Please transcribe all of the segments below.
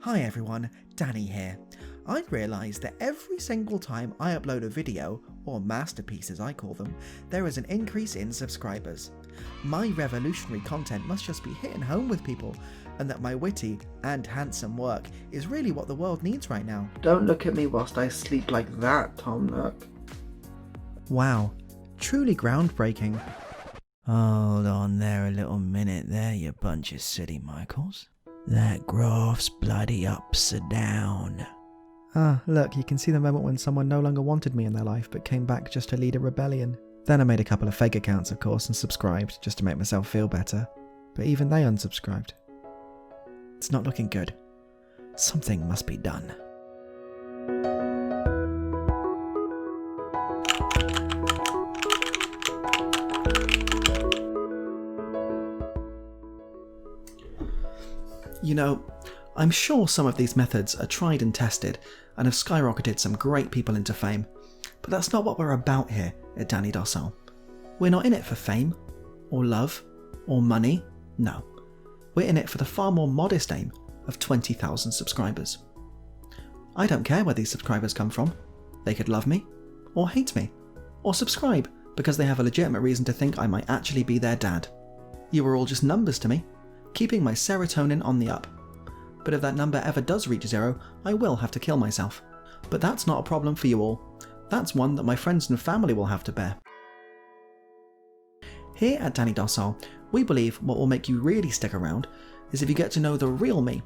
Hi everyone, Danny here. I realised that every single time I upload a video, or masterpiece as I call them, there is an increase in subscribers. My revolutionary content must just be hitting home with people, and that my witty and handsome work is really what the world needs right now. Don't look at me whilst I sleep like that, Tom Nook. Wow, truly groundbreaking. Hold on there a little minute there, you bunch of city Michaels. That graph's bloody upside down. Ah, look, you can see the moment when someone no longer wanted me in their life but came back just to lead a rebellion. Then I made a couple of fake accounts, of course, and subscribed just to make myself feel better. But even they unsubscribed. It's not looking good. Something must be done. You know, I'm sure some of these methods are tried and tested and have skyrocketed some great people into fame, but that's not what we're about here at Danny Docile. We're not in it for fame, or love, or money, no. We're in it for the far more modest aim of 20,000 subscribers. I don't care where these subscribers come from. They could love me, or hate me, or subscribe because they have a legitimate reason to think I might actually be their dad. You are all just numbers to me, keeping my serotonin on the up. But if that number ever does reach 0, I will have to kill myself. But that's not a problem for you all. That's one that my friends and family will have to bear. Here at Danny Docile, we believe what will make you really stick around is if you get to know the real me.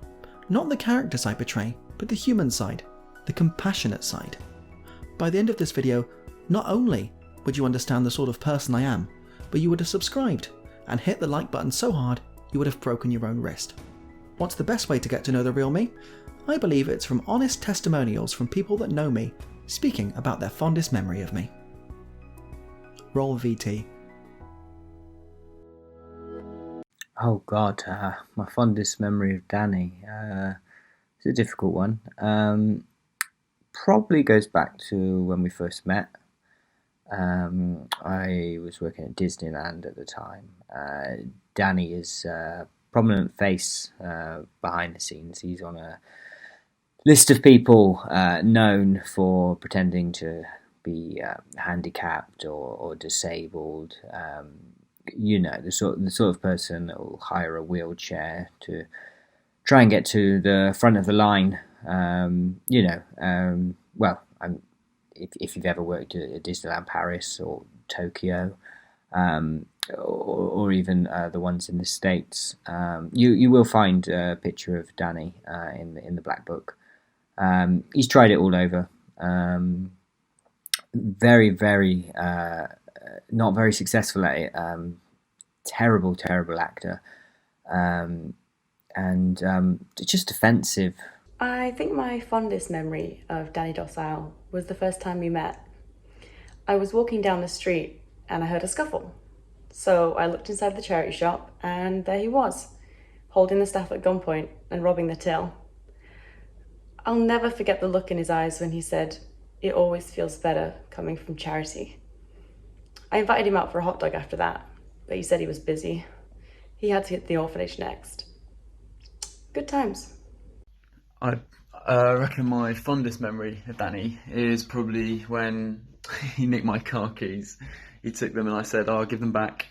Not the characters I portray, but the human side, the compassionate side. By the end of this video, not only would you understand the sort of person I am, but you would have subscribed and hit the like button so hard you would have broken your own wrist. What's the best way to get to know the real me? I believe it's from honest testimonials from people that know me, speaking about their fondest memory of me. Roll VT. Oh God, my fondest memory of Danny. It's a difficult one. Probably goes back to when we first met. I was working at Disneyland at the time. Danny is a prominent face behind the scenes. He's on a list of people known for pretending to be handicapped or disabled. You know, the sort of person that will hire a wheelchair to try and get to the front of the line. If you've ever worked at Disneyland Paris or Tokyo, or even the ones in the States, you will find a picture of Danny in the Black Book. He's tried it all over. Very not very successful at it. Terrible actor, and just offensive. I think my fondest memory of Danny Docile was the first time we met. I was walking down the street and I heard a scuffle. So I looked inside the charity shop and there he was, holding the staff at gunpoint and robbing the till. I'll never forget the look in his eyes when he said, "It always feels better coming from charity." I invited him out for a hot dog after that, but he said he was busy. He had to hit the orphanage next. Good times. I reckon my fondest memory of Danny is probably when he nicked my car keys. He took them and I said, "Oh, I'll give them back."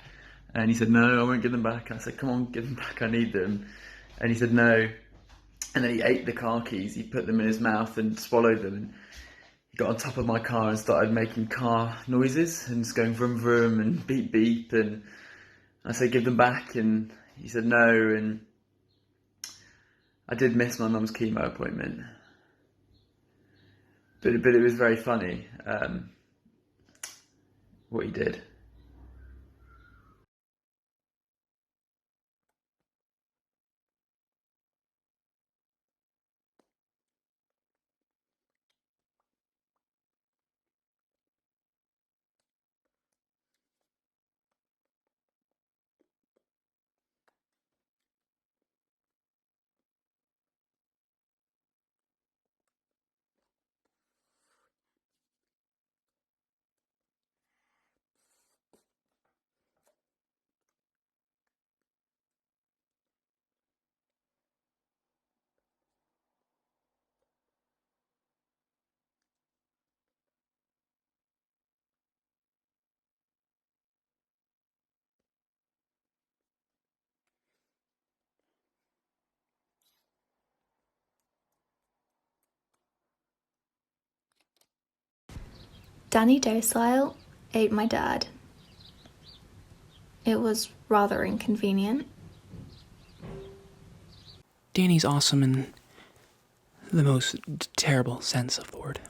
And he said, "No, I won't give them back." I said, "Come on, give them back, I need them." And he said, "No." And then he ate the car keys, he put them in his mouth and swallowed them. And he got on top of my car and started making car noises and just going vroom vroom and beep beep. And I said, "Give them back." And he said, "No." And I did miss my mum's chemo appointment, but it was very funny what he did. Danny Docile ate my dad. It was rather inconvenient. Danny's awesome in the most terrible sense of the word.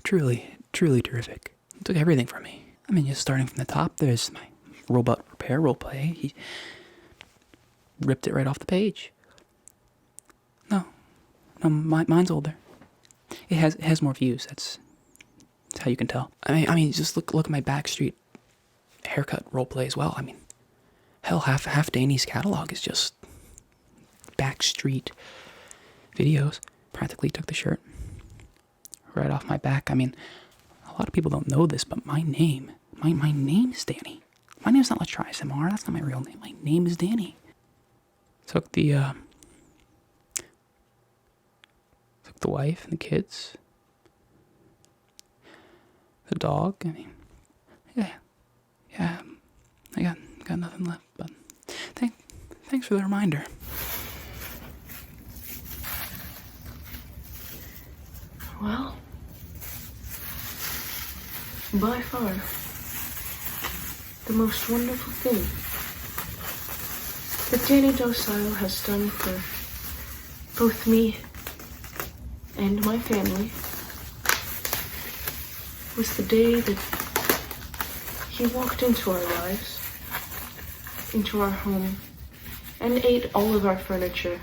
Truly, truly terrific. He took everything from me. I mean, just starting from the top, there's my robot repair roleplay. He ripped it right off the page. No, mine's older. It has more views. That's how you can tell. I mean, just look at my Backstreet haircut roleplay as well. I mean, hell, half Danny's catalog is just Backstreet videos. Practically took the shirt right off my back. I mean, a lot of people don't know this, but my name is Danny. My name's not LatriceMR. That's not my real name. My name is Danny. Took the wife and the kids, the dog. I mean, yeah. I got nothing left. But thanks for the reminder. Well, by far, the most wonderful thing that Danny Docile has done for both me and my family was the day that he walked into our lives, into our home, and ate all of our furniture,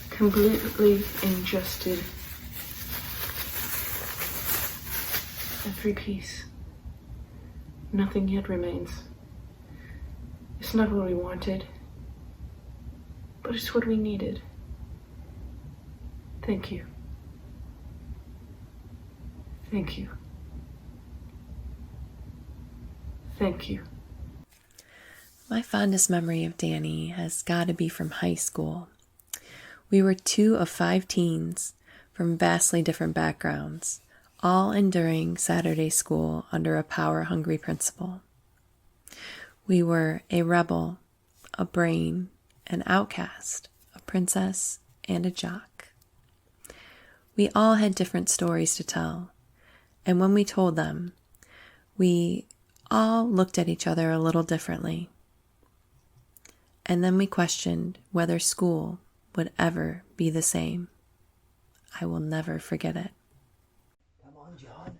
completely ingested every piece. Nothing yet remains. It's not what we wanted, but it's what we needed. Thank you. Thank you. Thank you. My fondest memory of Danny has got to be from high school. We were 2 of 5 teens from vastly different backgrounds, all enduring Saturday school under a power-hungry principal. We were a rebel, a brain, an outcast, a princess, and a jock. We all had different stories to tell, and when we told them, we all looked at each other a little differently. And then we questioned whether school would ever be the same. I will never forget it. Come on, John.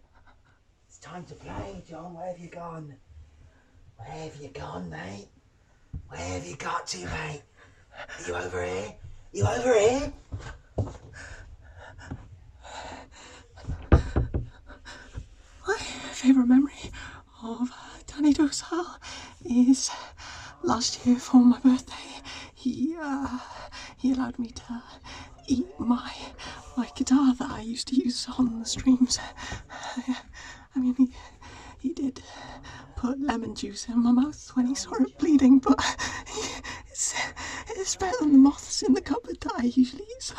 It's time to play, John. Where have you gone? Where have you gone, mate? Where have you got to, mate? Are you over here? You over here? My favourite memory of Danny Docile is last year for my birthday. He allowed me to eat my guitar that I used to use on the streams. I mean, he did put lemon juice in my mouth when he saw it bleeding, but it's better than the moths in the cupboard that I usually use.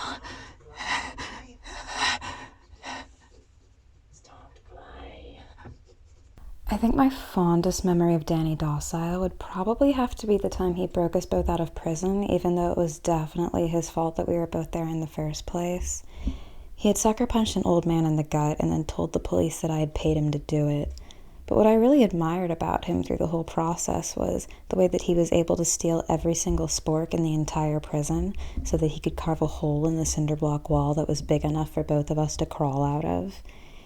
I think my fondest memory of Danny Docile would probably have to be the time he broke us both out of prison, even though it was definitely his fault that we were both there in the first place. He had sucker punched an old man in the gut and then told the police that I had paid him to do it. But what I really admired about him through the whole process was the way that he was able to steal every single spork in the entire prison so that he could carve a hole in the cinder block wall that was big enough for both of us to crawl out of.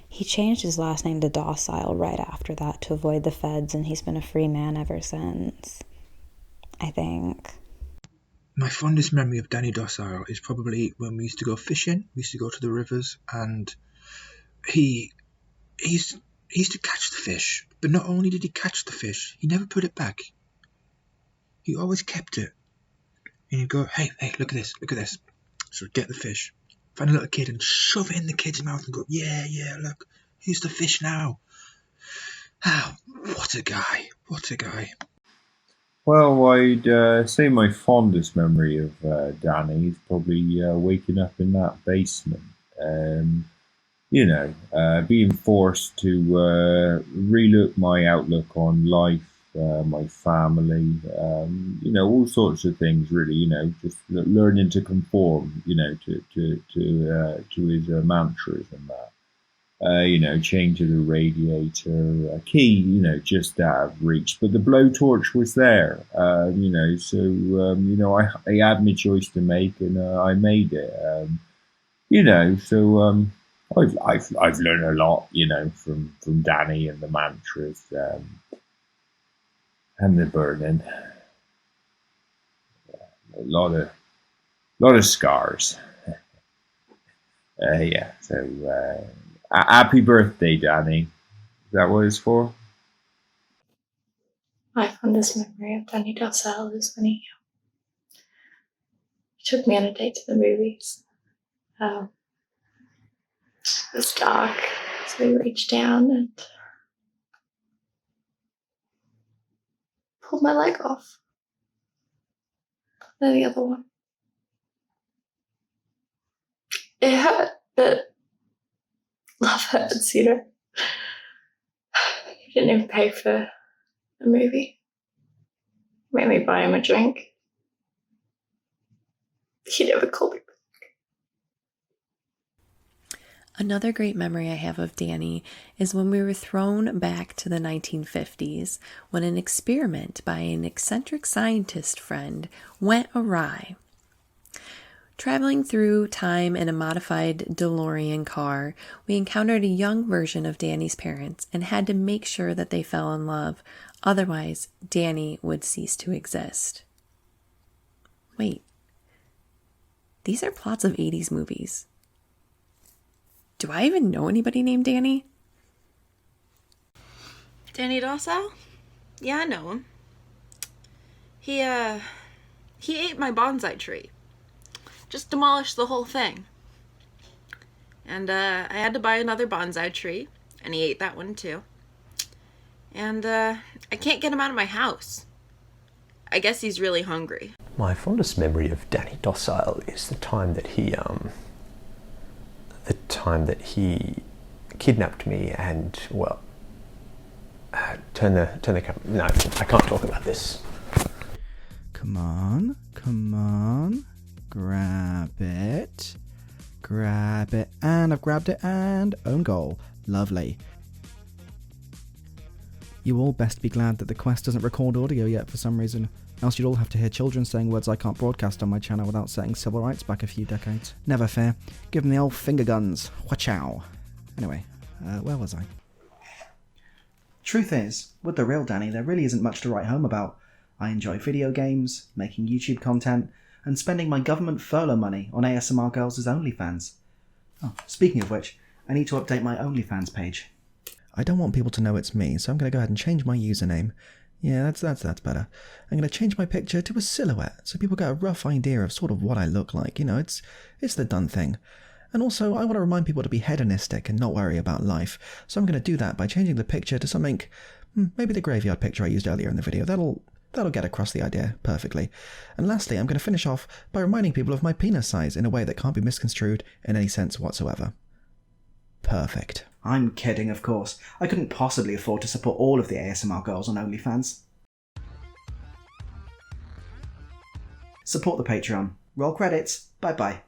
He changed his last name to Docile right after that to avoid the feds, and he's been a free man ever since, I think. My fondest memory of Danny Docile is probably when we used to go fishing. We used to go to the rivers, and he used to catch the fish. But not only did he catch the fish, he never put it back. He always kept it. And he'd go, hey, look at this. So get the fish. Find a little kid and shove it in the kid's mouth and go, yeah, look, here's the fish now. Ah, what a guy. Well, I'd say my fondest memory of Danny is probably waking up in that basement. Being forced to relook my outlook on life, my family, all sorts of things really, just learning to conform, to his mantras and that. Change of the radiator, a key, just out of reach. But the blowtorch was there, I had my choice to make, and I made it. I've learned a lot, from Danny and the mantras, and the burning. A lot of scars. Happy birthday, Danny. Is that what it's for? My fondest memory of Danny Docile is when he took me on a date to the movies. It was dark, so we reached down and pulled my leg off. Then the other one. It hurt, but love hurts, He didn't even pay for the movie. Made me buy him a drink. He never called me back. Another great memory I have of Danny is when we were thrown back to the 1950s when an experiment by an eccentric scientist friend went awry. Traveling through time in a modified DeLorean car, we encountered a young version of Danny's parents and had to make sure that they fell in love. Otherwise, Danny would cease to exist. Wait. These are plots of 80s movies. Do I even know anybody named Danny? Danny Docile? Yeah, I know him. He ate my bonsai tree. Just demolished the whole thing. And I had to buy another bonsai tree, and he ate that one too. And I can't get him out of my house. I guess he's really hungry. My fondest memory of Danny Docile is the time that he kidnapped me and, well, turn the camera. No, I can't talk about this. Come on. Grab it, and I've grabbed it, and own goal. Lovely. You all best be glad that the Quest doesn't record audio yet for some reason, else you'd all have to hear children saying words I can't broadcast on my channel without setting civil rights back a few decades. Never fear. Give them the old finger guns. Wachow. Anyway, where was I? Truth is, with the real Danny, there really isn't much to write home about. I enjoy video games, making YouTube content, and spending my government furlough money on ASMR girls' OnlyFans. Oh, speaking of which, I need to update my OnlyFans page. I don't want people to know it's me, so I'm going to go ahead and change my username. Yeah, that's better. I'm going to change my picture to a silhouette, so people get a rough idea of sort of what I look like. It's the done thing. And also, I want to remind people to be hedonistic and not worry about life, so I'm going to do that by changing the picture to something, maybe the graveyard picture I used earlier in the video. That'll get across the idea perfectly. And lastly, I'm going to finish off by reminding people of my penis size in a way that can't be misconstrued in any sense whatsoever. Perfect. I'm kidding, of course. I couldn't possibly afford to support all of the ASMR girls on OnlyFans. Support the Patreon. Roll credits. Bye-bye.